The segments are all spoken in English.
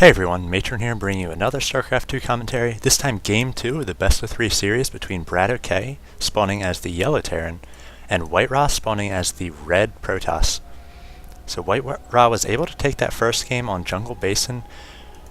Hey everyone, Matron here bringing you another Starcraft 2 commentary, this time Game 2 of the Best of 3 series between BratOK spawning as the Yellow Terran and WhiteRa spawning as the Red Protoss. So WhiteRa was able to take that first game on Jungle Basin,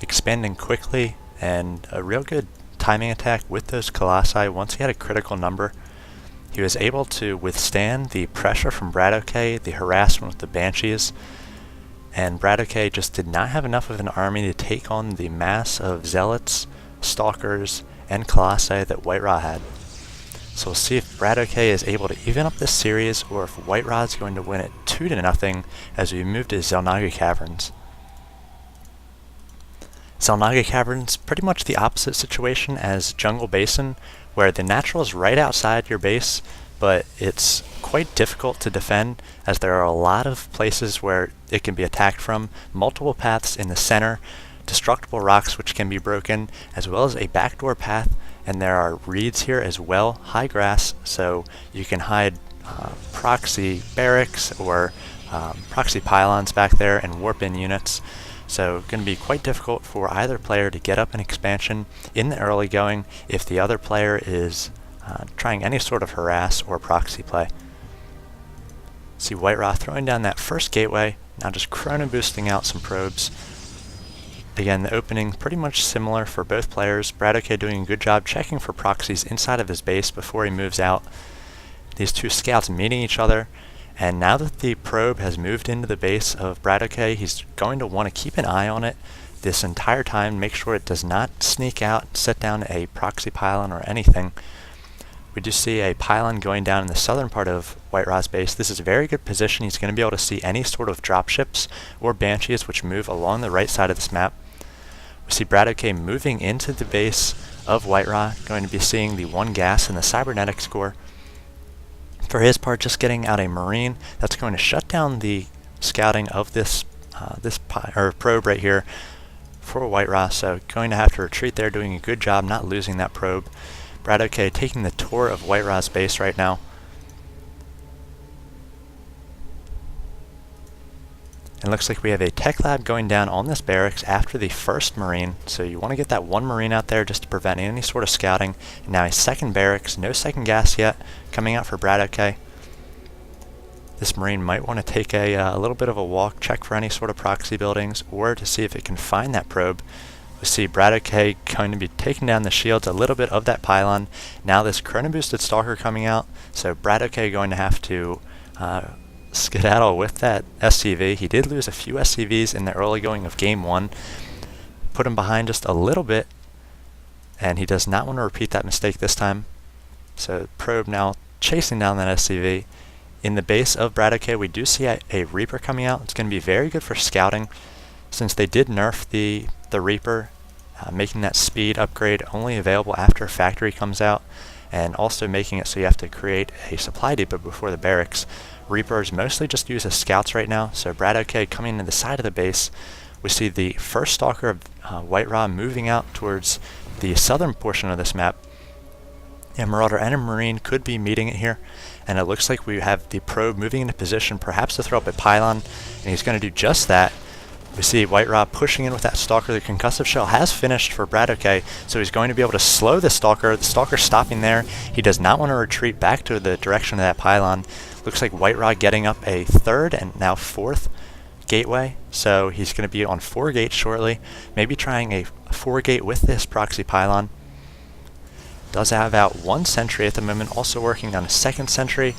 expanding quickly and a real good timing attack with those Colossi. Once he had a critical number, he was able to withstand the pressure from BratOK, the harassment with the Banshees, and BratOK just did not have enough of an army to take on the mass of Zealots, Stalkers, and Colossi that WhiteRa had. So we'll see if BratOK is able to even up this series or if WhiteRa is going to win it 2-0 as we move to Xel'naga Caverns. Xel'naga Caverns, pretty much the opposite situation as Jungle Basin, where the natural is right outside your base, but it's quite difficult to defend as there are a lot of places where it can be attacked from, multiple paths in the center, destructible rocks which can be broken, as well as a backdoor path, and there are reeds here as well, high grass, so you can hide proxy barracks or proxy pylons back there and warp in units. So going to be quite difficult for either player to get up an expansion in the early going if the other player is trying any sort of harass or proxy play. See WhiteRa throwing down that first gateway, now just chrono boosting out some probes. Again, the opening pretty much similar for both players. BratOK doing a good job checking for proxies inside of his base before he moves out. These two scouts meeting each other, and now that the probe has moved into the base of BratOK, he's going to want to keep an eye on it this entire time, make sure it does not sneak out, set down a proxy pylon or anything. We do see a pylon going down in the southern part of WhiteRa's base. This is a very good position. He's going to be able to see any sort of dropships or Banshees which move along the right side of this map. We see BratOK moving into the base of WhiteRa, going to be seeing the 1 gas and the cybernetics core. For his part, just getting out a Marine that's going to shut down the scouting of this probe right here for WhiteRa, so going to have to retreat there, doing a good job not losing that probe. BratOK taking the tour of WhiteRa's base right now. It looks like we have a tech lab going down on this barracks after the first Marine, so you want to get that 1 Marine out there just to prevent any sort of scouting. And now a second barracks, no second gas yet, coming out for BratOK. This Marine might want to take a little bit of a walk, check for any sort of proxy buildings, or to see if it can find that probe. We see BratOK going to be taking down the shields, a little bit of that pylon. Now this chrono boosted stalker coming out, so BratOK going to have to skedaddle with that SCV. He did lose a few SCVs in the early going of Game 1, put him behind just a little bit, and he does not want to repeat that mistake this time. So probe now chasing down that SCV. In the base of BratOK, we do see a Reaper coming out. It's going to be very good for scouting, since they did nerf the Reaper, making that speed upgrade only available after a factory comes out, and also making it so you have to create a supply depot before the barracks. Reapers mostly just used as scouts right now, so BratOK coming to the side of the base. We see the first Stalker of WhiteRa moving out towards the southern portion of this map. A Marauder and a Marine could be meeting it here, and it looks like we have the probe moving into position, perhaps to throw up a pylon, and he's going to do just that. We see WhiteRa pushing in with that Stalker. The concussive shell has finished for BratOK, so he's going to be able to slow the Stalker. The Stalker stopping there. He does not want to retreat back to the direction of that pylon. Looks like WhiteRa getting up a 3rd and now 4th gateway, so he's going to be on 4 gates shortly, maybe trying a 4 gate with this proxy pylon. Does have out 1 sentry at the moment, also working on a 2nd sentry.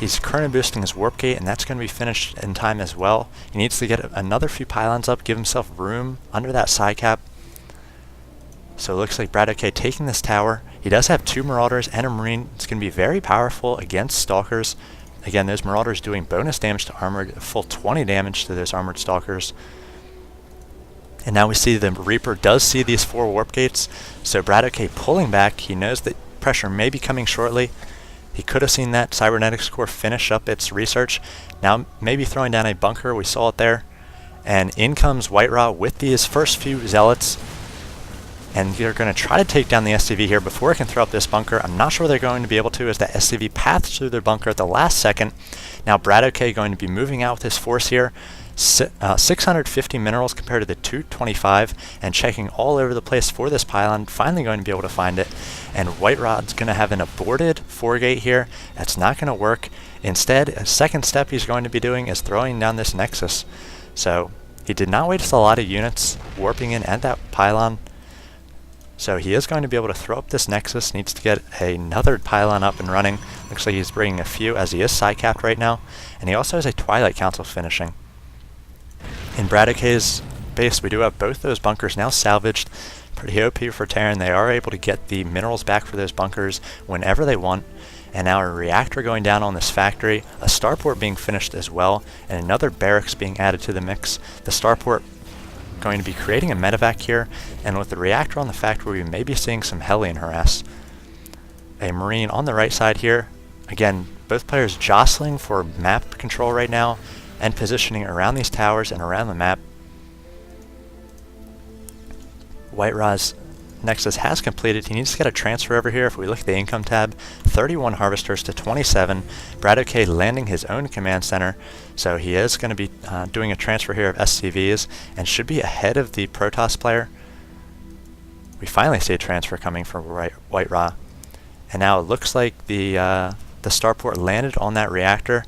He's chrono boosting his warp gate, and that's going to be finished in time as well. He needs to get another few pylons up, give himself room under that side cap. So it looks like BratOK taking this tower. He does have 2 Marauders and a Marine. It's going to be very powerful against Stalkers. Again, those Marauders doing bonus damage to armored, a full 20 damage to those armored Stalkers. And now we see the Reaper does see these 4 warp gates, so BratOK pulling back. He knows that pressure may be coming shortly. He could have seen that cybernetics core finish up its research. Now maybe throwing down a bunker, we saw it there. And in comes WhiteRa with these first few Zealots. And they're going to try to take down the SCV here before it can throw up this bunker. I'm not sure they're going to be able to, as that SCV paths through their bunker at the last second. Now BratOK going to be moving out with his force here. 650 minerals compared to the 225, and checking all over the place for this pylon, finally going to be able to find it. And WhiteRa's going to have an aborted 4-gate here. That's not going to work. Instead, a second step he's going to be doing is throwing down this nexus. So he did not waste a lot of units warping in at that pylon. So he is going to be able to throw up this nexus, needs to get another pylon up and running. Looks like he's bringing a few as he is side-capped right now. And he also has a Twilight Council finishing. In BratOK's base, we do have both those bunkers now salvaged. Pretty OP for Terran. They are able to get the minerals back for those bunkers whenever they want. And now a reactor going down on this factory, a starport being finished as well, and another barracks being added to the mix. The starport going to be creating a medevac here, and with the reactor on the factory, we may be seeing some Hellion harass. A Marine on the right side here. Again, both players jostling for map control right now, and positioning around these towers and around the map. WhiteRa's Nexus has completed. He needs to get a transfer over here. If we look at the income tab, 31 harvesters to 27. BratOK landing his own command center, so he is going to be doing a transfer here of SCVs and should be ahead of the Protoss player. We finally see a transfer coming from WhiteRa, and now it looks like the starport landed on that reactor.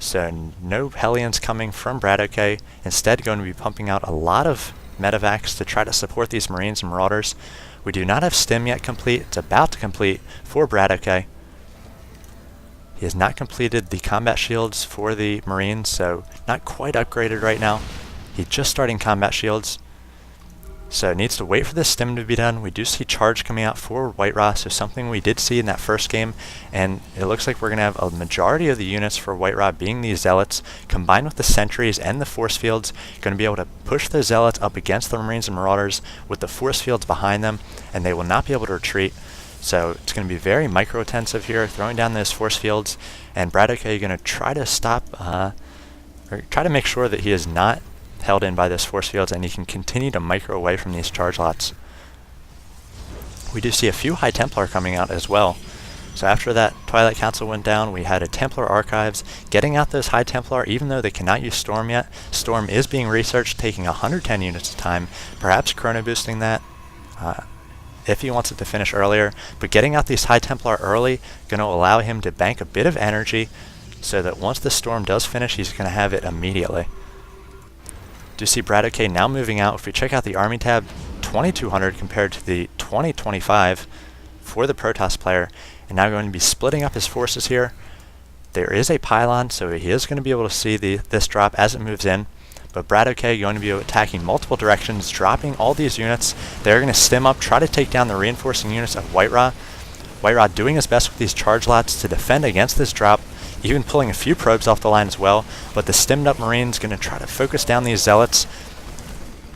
So no Hellions coming from BratOK, instead going to be pumping out a lot of medevacs to try to support these Marines and Marauders. We do not have Stim yet complete. It's about to complete for BratOK. He has not completed the combat shields for the Marines, so not quite upgraded right now. He's just starting combat shields, so needs to wait for this Stim to be done. We do see charge coming out for WhiteRa, so something we did see in that first game, and it looks like we're going to have a majority of the units for WhiteRa being these Zealots, combined with the sentries and the force fields, going to be able to push those Zealots up against the Marines and Marauders with the force fields behind them, and they will not be able to retreat. So it's going to be very micro-intensive here, throwing down those force fields, and BratOK going to try to stop, or try to make sure that he is not held in by those force fields and he can continue to micro away from these charge lots. We do see a few High Templar coming out as well. So after that Twilight Council went down, we had a Templar Archives getting out those High Templar, even though they cannot use Storm yet. Storm is being researched, taking 110 units at a time, perhaps chrono boosting that if he wants it to finish earlier. But getting out these High Templar early going to allow him to bank a bit of energy so that once the Storm does finish, he's going to have it immediately. Do see BratOK now moving out. If we check out the Army tab, 2200 compared to the 2025 for the Protoss player, and now going to be splitting up his forces here. There is a pylon, so he is going to be able to see this drop as it moves in, but BratOK going to be attacking multiple directions, dropping all these units. They're going to stim up, try to take down the reinforcing units of WhiteRa. WhiteRa doing his best with these charge lots to defend against this drop, even pulling a few probes off the line as well, but the stemmed up Marine's going to try to focus down these Zealots.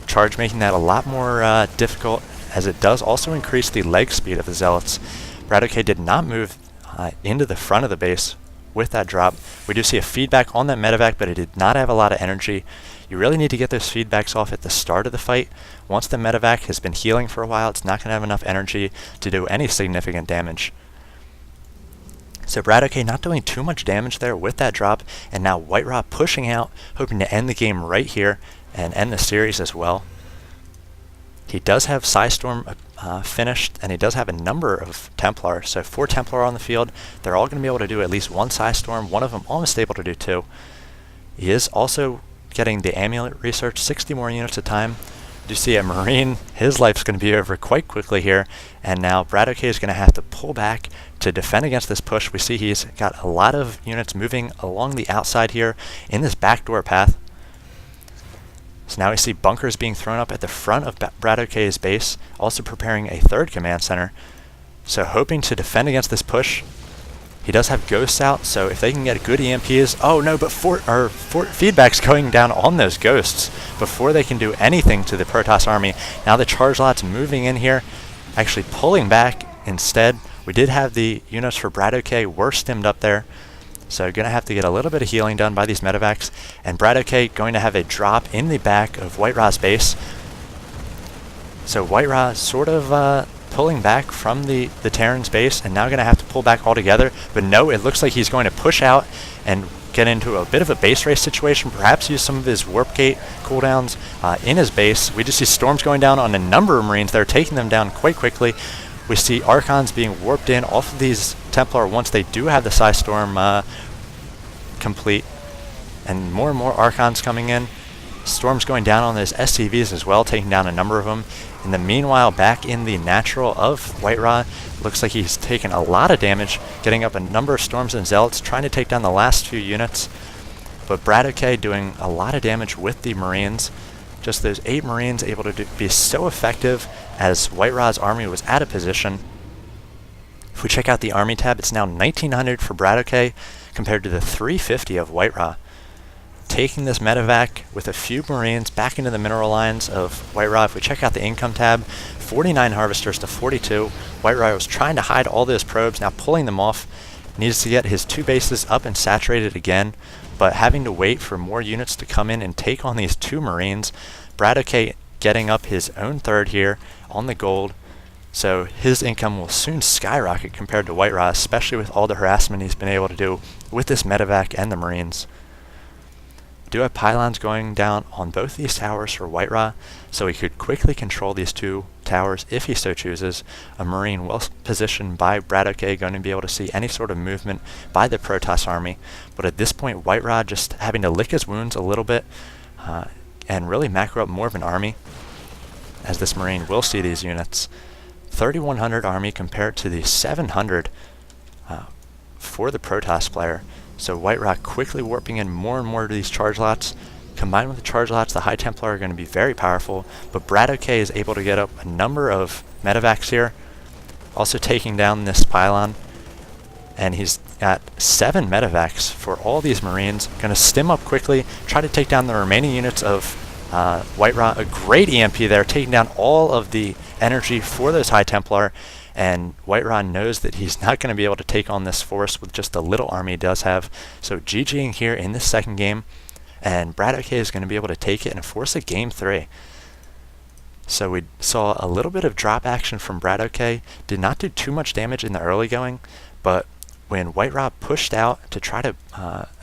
Charge making that a lot more difficult, as it does also increase the leg speed of the Zealots. BratOK did not move into the front of the base with that drop. We do see a feedback on that medevac, but it did not have a lot of energy. You really need to get those feedbacks off at the start of the fight. Once the medevac has been healing for a while, it's not going to have enough energy to do any significant damage. So BratOK not doing too much damage there with that drop, and now WhiteRa pushing out, hoping to end the game right here and end the series as well. He does have Psystorm finished, and he does have a number of Templar. So 4 Templar on the field. They're all going to be able to do at least 1 Psystorm, one of them almost able to do 2. He is also getting the Amulet research, 60 more units a time. You see a Marine, his life's going to be over quite quickly here, and now BratOK is going to have to pull back to defend against this push. We see he's got a lot of units moving along the outside here in this backdoor path. So now we see bunkers being thrown up at the front of BratOK's base, also preparing a 3rd command center. So hoping to defend against this push. He does have ghosts out, so if they can get good EMPs, oh no, but feedback's going down on those ghosts before they can do anything to the Protoss army. Now the charge lot's moving in here, actually pulling back instead. We did have the units for BratOK were stimmed up there, so going to have to get a little bit of healing done by these medevacs, and BratOK going to have a drop in the back of WhiteRa's base. So WhiteRa sort of pulling back from the Terran's base, and now going to have to pull back altogether. But no, it looks like he's going to push out, and get into a bit of a base race situation, perhaps use some of his Warp Gate cooldowns in his base. We just see storms going down on a number of Marines that are taking them down quite quickly. We see Archons being warped in off of these Templar once they do have the Psy Storm complete, and more Archons coming in. Storms going down on those SCVs as well, taking down a number of them. In the meanwhile, back in the natural of WhiteRa, looks like he's taken a lot of damage, getting up a number of Storms and Zealots, trying to take down the last few units. But BratOK doing a lot of damage with the Marines. Just those 8 Marines able to be so effective as WhiteRa's army was out of position. If we check out the army tab, it's now 1900 for BratOK compared to the 350 of WhiteRa. Taking this medevac with a few Marines back into the mineral lines of WhiteRa. If we check out the income tab, 49 harvesters to 42. WhiteRa was trying to hide all those probes, now pulling them off. Needs to get his 2 bases up and saturated again, but having to wait for more units to come in and take on these 2 Marines. BratOK getting up his own 3rd here on the gold, so his income will soon skyrocket compared to WhiteRa, especially with all the harassment he's been able to do with this medevac and the Marines. Do have pylons going down on both these towers for WhiteRa, so he could quickly control these 2 towers if he so chooses. A Marine well positioned by BratOK going to be able to see any sort of movement by the Protoss army, but at this point WhiteRa just having to lick his wounds a little bit and really macro up more of an army, as this Marine will see these units. 3100 army compared to the 700 for the Protoss player. So WhiteRa quickly warping in more and more to these charge lots. Combined with the charge lots, the High Templar are going to be very powerful, but BratOK is able to get up a number of medevacs here, also taking down this pylon, and he's got 7 medevacs for all these Marines. Going to stim up quickly, try to take down the remaining units of WhiteRa. A great EMP there, taking down all of the energy for those High Templar, and WhiteRa knows that he's not going to be able to take on this force with just the little army he does have. So GGing here in this second game, and BratOK is going to be able to take it and force a game 3. So we saw a little bit of drop action from BratOK, did not do too much damage in the early going, but when WhiteRa pushed out to try to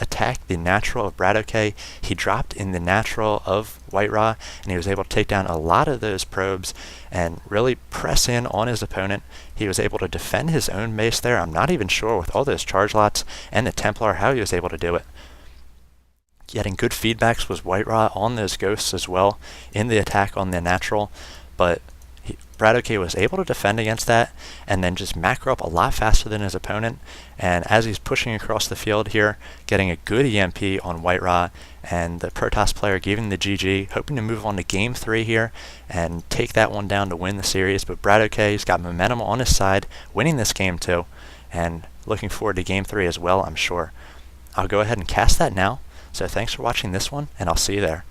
attack the natural of BratOK, he dropped in the natural of WhiteRa, and he was able to take down a lot of those probes and really press in on his opponent. He was able to defend his own base there. I'm not even sure with all those charge lots and the Templar how he was able to do it. Getting good feedbacks was WhiteRa on those ghosts as well in the attack on the natural, but BratOK was able to defend against that and then just macro up a lot faster than his opponent. And as he's pushing across the field here, getting a good EMP on WhiteRa, and the Protoss player giving the GG, hoping to move on to game 3 here and take that one down to win the series. But BratOK's got momentum on his side, winning this game too, and looking forward to game 3 as well, I'm sure. I'll go ahead and cast that now. So thanks for watching this one, and I'll see you there.